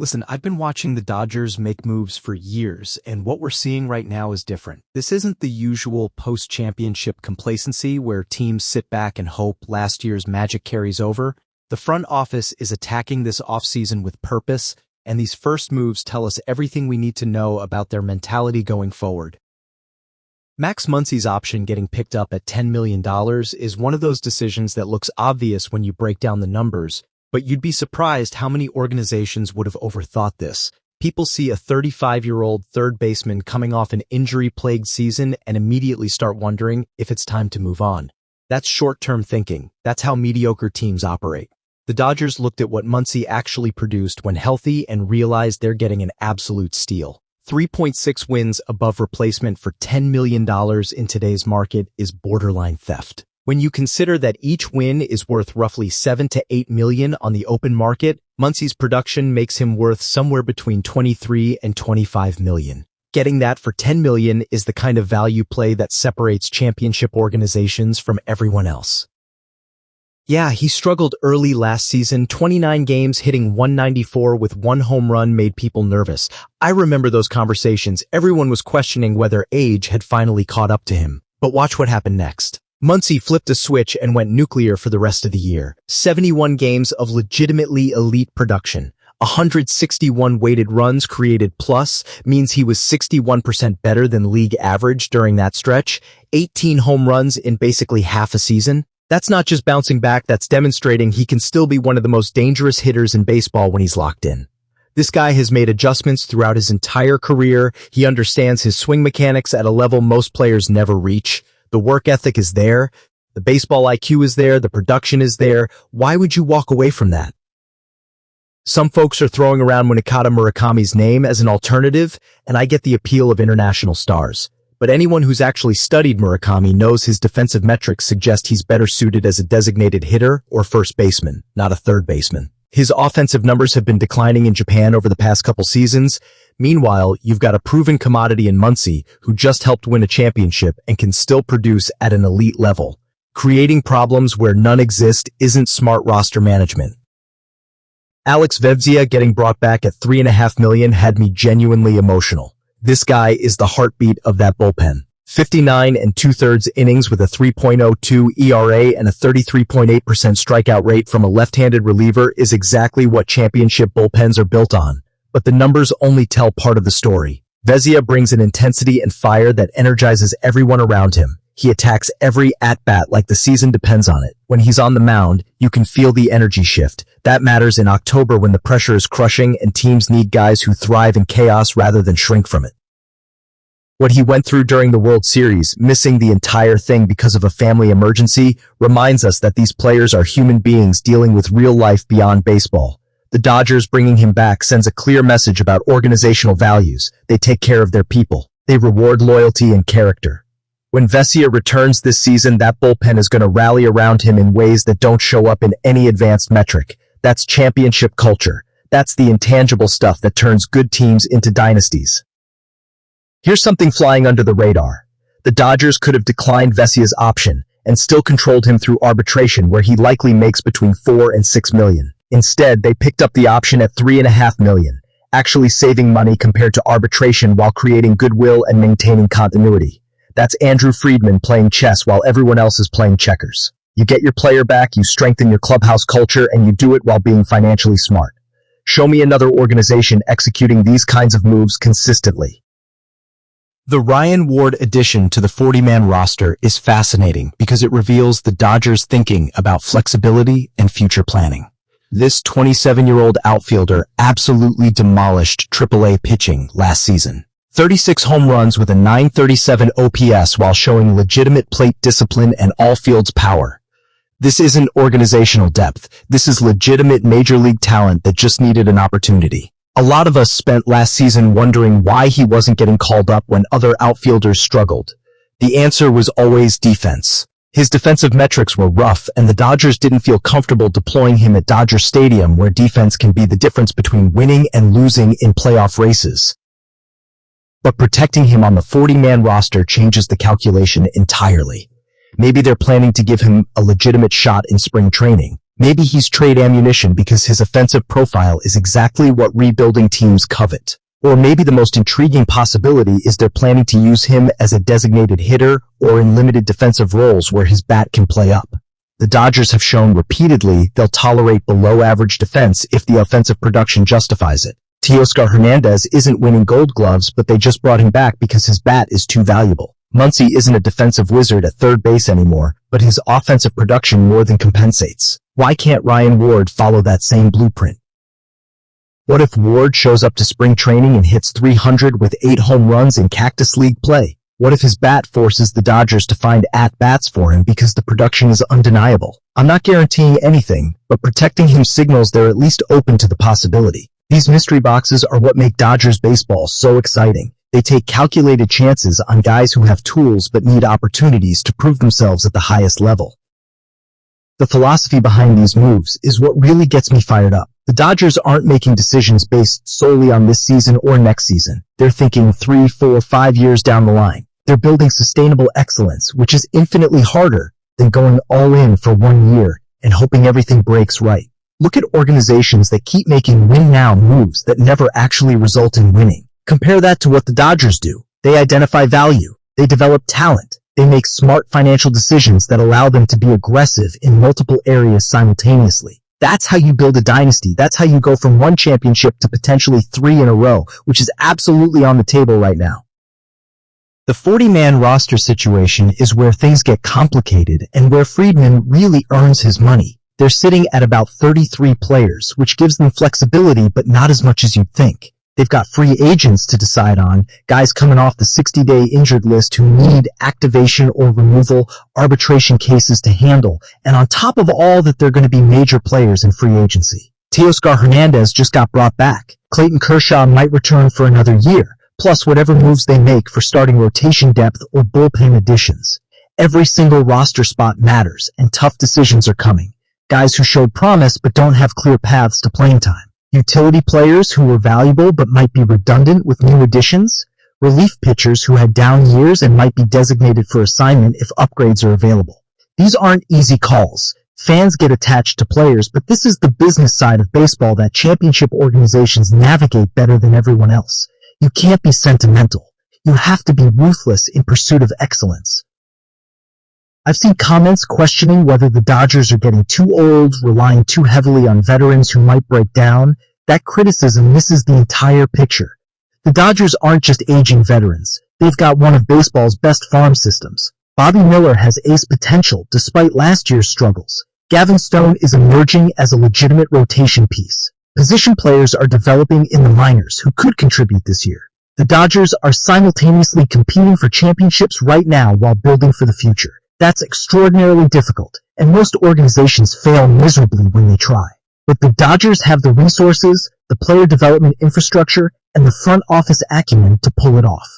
Listen, I've been watching the Dodgers make moves for years, and what we're seeing right now is different. This isn't the usual post-championship complacency where teams sit back and hope last year's magic carries over. The front office is attacking this offseason with purpose, and these first moves tell us everything we need to know about their mentality going forward. Max Muncy's option getting picked up at $10 million is one of those decisions that looks obvious when you break down the numbers, but you'd be surprised how many organizations would have overthought this. People see a 35-year-old third baseman coming off an injury-plagued season and immediately start wondering if it's time to move on. That's short-term thinking. That's how mediocre teams operate. The Dodgers looked at what Muncy actually produced when healthy and realized they're getting an absolute steal. 3.6 wins above replacement for $10 million in today's market is borderline theft. When you consider that each win is worth roughly $7 to $8 million on the open market, Muncy's production makes him worth somewhere between $23 and $25 million. Getting that for $10 million is the kind of value play that separates championship organizations from everyone else. Yeah, he struggled early last season. 29 games hitting .194 with one home run made people nervous. I remember those conversations. Everyone was questioning whether age had finally caught up to him. But watch what happened next. Muncy flipped a switch and went nuclear for the rest of the year. 71 games of legitimately elite production. 161 weighted runs created plus means he was 61% better than league average during that stretch. 18 home runs in basically half a season. That's not just bouncing back, that's demonstrating he can still be one of the most dangerous hitters in baseball when he's locked in. This guy has made adjustments throughout his entire career. He understands his swing mechanics at a level most players never reach. The work ethic is there. The baseball IQ is there. The production is there. Why would you walk away from that? Some folks are throwing around Munakata Murakami's name as an alternative, and I get the appeal of international stars. But anyone who's actually studied Murakami knows his defensive metrics suggest he's better suited as a designated hitter or first baseman, not a third baseman. His offensive numbers have been declining in Japan over the past couple seasons. Meanwhile, you've got a proven commodity in Muncy who just helped win a championship and can still produce at an elite level. Creating problems where none exist isn't smart roster management. Alex Vevzia getting brought back at $3.5 million had me genuinely emotional. This guy is the heartbeat of that bullpen. 59 2/3 innings with a 3.02 ERA and a 33.8% strikeout rate from a left-handed reliever is exactly what championship bullpens are built on. But the numbers only tell part of the story. Vezia brings an intensity and fire that energizes everyone around him. He attacks every at-bat like the season depends on it. When he's on the mound, you can feel the energy shift. That matters in October when the pressure is crushing and teams need guys who thrive in chaos rather than shrink from it. What he went through during the World Series, missing the entire thing because of a family emergency, reminds us that these players are human beings dealing with real life beyond baseball. The Dodgers bringing him back sends a clear message about organizational values. They take care of their people. They reward loyalty and character. When Vesia returns this season, that bullpen is going to rally around him in ways that don't show up in any advanced metric. That's championship culture. That's the intangible stuff that turns good teams into dynasties. Here's something flying under the radar. The Dodgers could have declined Vesia's option and still controlled him through arbitration, where he likely makes between $4 and $6 million. Instead, they picked up the option at $3.5 million, actually saving money compared to arbitration while creating goodwill and maintaining continuity. That's Andrew Friedman playing chess while everyone else is playing checkers. You get your player back, you strengthen your clubhouse culture, and you do it while being financially smart. Show me another organization executing these kinds of moves consistently. The Ryan Ward addition to the 40-man roster is fascinating because it reveals the Dodgers' thinking about flexibility and future planning. This 27-year-old outfielder absolutely demolished AAA pitching last season. 36 home runs with a .937 OPS while showing legitimate plate discipline and all-fields power. This isn't organizational depth. This is legitimate major league talent that just needed an opportunity. A lot of us spent last season wondering why he wasn't getting called up when other outfielders struggled. The answer was always defense. His defensive metrics were rough, and the Dodgers didn't feel comfortable deploying him at Dodger Stadium, where defense can be the difference between winning and losing in playoff races. But protecting him on the 40-man roster changes the calculation entirely. Maybe they're planning to give him a legitimate shot in spring training. Maybe he's trade ammunition because his offensive profile is exactly what rebuilding teams covet. Or maybe the most intriguing possibility is they're planning to use him as a designated hitter or in limited defensive roles where his bat can play up. The Dodgers have shown repeatedly they'll tolerate below-average defense if the offensive production justifies it. Teoscar Hernandez isn't winning Gold Gloves, but they just brought him back because his bat is too valuable. Muncy isn't a defensive wizard at third base anymore, but his offensive production more than compensates. Why can't Ryan Ward follow that same blueprint? What if Ward shows up to spring training and hits 300 with 8 home runs in Cactus League play? What if his bat forces the Dodgers to find at-bats for him because the production is undeniable? I'm not guaranteeing anything, but protecting him signals they're at least open to the possibility. These mystery boxes are what make Dodgers baseball so exciting. They take calculated chances on guys who have tools but need opportunities to prove themselves at the highest level. The philosophy behind these moves is what really gets me fired up. The Dodgers aren't making decisions based solely on this season or next season. They're thinking 3, 4, 5 years down the line. They're building sustainable excellence, which is infinitely harder than going all in for 1 year and hoping everything breaks right. Look at organizations that keep making win-now moves that never actually result in winning. Compare that to what the Dodgers do. They identify value. They develop talent. They make smart financial decisions that allow them to be aggressive in multiple areas simultaneously. That's how you build a dynasty. That's how you go from 1 championship to potentially 3 in a row, which is absolutely on the table right now. The 40-man roster situation is where things get complicated and where Friedman really earns his money. They're sitting at about 33 players, which gives them flexibility, but not as much as you'd think. They've got free agents to decide on, guys coming off the 60-day injured list who need activation or removal, arbitration cases to handle, and on top of all that, they're going to be major players in free agency. Teoscar Hernandez just got brought back. Clayton Kershaw might return for another year, plus whatever moves they make for starting rotation depth or bullpen additions. Every single roster spot matters, and tough decisions are coming. Guys who showed promise but don't have clear paths to playing time. Utility players who were valuable but might be redundant with new additions, relief pitchers who had down years and might be designated for assignment if upgrades are available. These aren't easy calls. Fans get attached to players, but this is the business side of baseball that championship organizations navigate better than everyone else. You can't be sentimental. You have to be ruthless in pursuit of excellence. I've seen comments questioning whether the Dodgers are getting too old, relying too heavily on veterans who might break down. That criticism misses the entire picture. The Dodgers aren't just aging veterans. They've got one of baseball's best farm systems. Bobby Miller has ace potential despite last year's struggles. Gavin Stone is emerging as a legitimate rotation piece. Position players are developing in the minors who could contribute this year. The Dodgers are simultaneously competing for championships right now while building for the future. That's extraordinarily difficult, and most organizations fail miserably when they try. But the Dodgers have the resources, the player development infrastructure, and the front office acumen to pull it off.